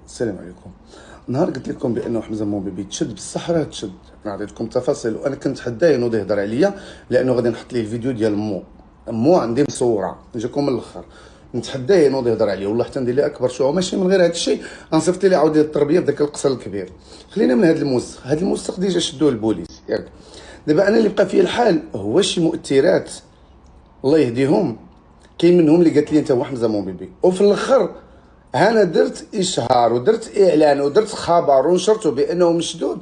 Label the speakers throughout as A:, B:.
A: السلام عليكم. نهار قلت لكم بانه حمزه مومبيبي تشد بصح راه تشد. انا عطيتكم تفاصيل وانا كنت حداه ينوض يهضر عليا لانه غادي نحط ليه الفيديو ديال مو عندي مصوره نجيكم من الاخر. نتحداه ينوض يهضر عليا والله حتى ندير ليه اكبر شو ماشي من غير هذا الشيء غنصيفط ليه عاود التربيه في ذاك القصر الكبير. خلينا من هذا الموسخ، هذا الموسخ ديجا شدوه البوليس ياك. دابا انا اللي بقى فيا الحال هو شي مؤثرات الله يهديهم، كاين منهم اللي قالت لي انت هو حمزه مومبيبي، وفي الاخر انا درت اشهار ودرت اعلان ودرت خبر ونشرته بانه مشدود،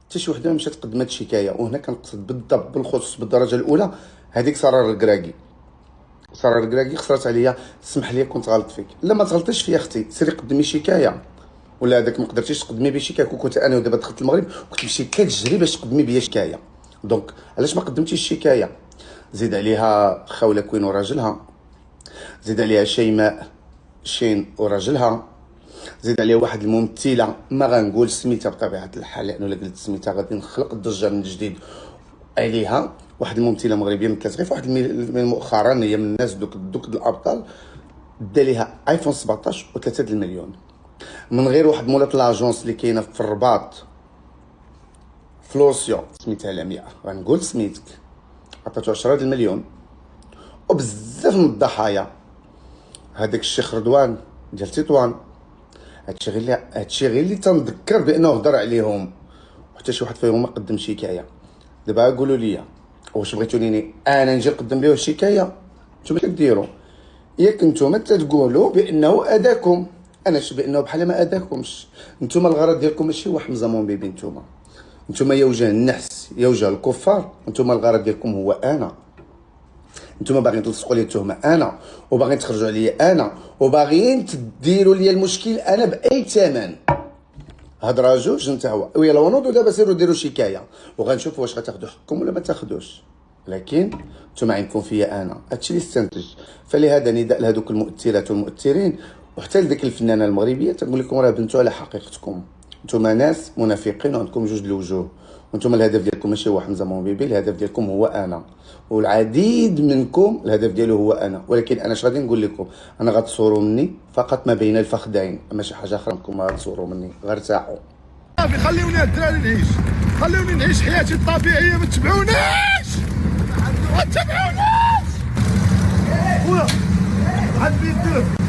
A: حتى شي وحده مشات قدمت شكايه. وهنا كنقصد بالضبط بالخصوص بالدرجه الاولى هذيك ساره الركراكي. ساره الركراكي خسرت عليا، اسمح لي كنت غلط فيك. لا ما تغلطيش فيا اختي، سيري قدمي شكايه. ولا هذاك ما قدرتيش تقدمي بي شكايه كنت انا ودابا دخلت المغرب كنت مشيت كتجري باش تقدمي بيا شكايه. دونك علاش ما قدمتيش الشكايه؟ زيد عليها خوله كوين وراجلها، زيد عليها شيماء شين وراجلها، زيد عليها واحد الممثله ما غنقول سميتها بطبيعه الحال لانه الا قلت سميتها غادي نخلق الضجه من جديد عليها. واحد الممثله مغربيه مثلت غير في واحد مؤخرا هي من الناس دوك الابطال دا ليها ايفون 17 و3 المليون من غير واحد مولات لاجونس اللي كاينه في الرباط فلوسيو سميتها لمياء غنقول سميتك عطاتو 10 المليون. وبزاف من الضحايا هذاك الشيخ رضوان ديال تطوان، هادشي غير اللي تنذكر بانه هضر عليهم وحتى شي واحد فيهم ما قدم شكايه. دابا قولوا لي واش بغيتوني انا نجي نقدم بهم شكايه؟ نتوما كديروا ياك نتوما تقولوا بانه اذاكم، انا شي بانه بحال ما اذاكمش. نتوما الغرض ديالكم ماشي هو حمزه مومبيبي، نتوما يا وجه النحس يا وجه الكفار. نتوما الغرض ديالكم هو انا، نتوما باغيين تلصقوا لي التهمه انا وباغيين تخرجوا عليا انا وباغيين تديروا لي المشكل انا باي ثمن. هضره جوج انت هو ويلا ونوضوا دابا سيروا ديروا شكايه وغنشوفوا واش غتاخذوا حقكم ولا ما تاخذوش. لكن نتوما عينكم فيا انا، هادشي اللي استنتج. فلهذا نداء لهذوك المؤثرات والمؤثرين وحتى لديك الفنانه المغربيه تنقول لكم راه بنتوا على حقيقتكم. نتوما ناس منافقين وعندكم جوج الوجوه، وانتم الهدف ديالكم ماشي هو حمزه مومبيبي، الهدف ديالكم هو انا. والعديد منكم الهدف ديالو هو انا، ولكن انا اش غادي نقول لكم؟ انا غتصوروا مني فقط ما بين الفخذين، اما شي حاجه اخرى انكم ما غتصوروا مني، غير ارتاحوا.
B: صافي خليوني الدراري نعيش، خليوني نعيش حياتي الطبيعيه. ما تتبعوناش ما تتبعوناش خويا عاد بيدوه